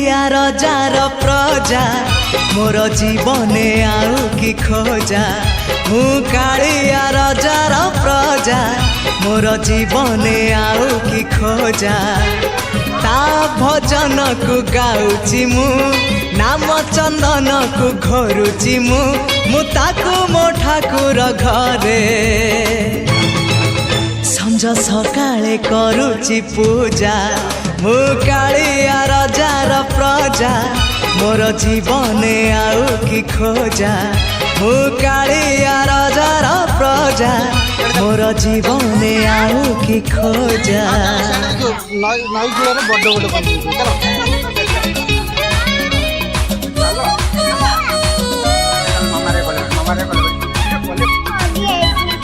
कालिया रजार प्रजा मोर जीवने आउ कि खोजा मु कालिया रजार प्रजा मोर जीवने आउ कि खोजा ता भजन को गाउची मु नाम चंदन को घोरुची मु ताकू मो ठाकुर घरे संज सकाळे करुची पूजा मु कालिया रजार प्रजा मोर जीवने आउ कि खोजा मु कालिया रजार प्रजा मोर जीवने आउ कि खोजा नई कूल बड़ बड़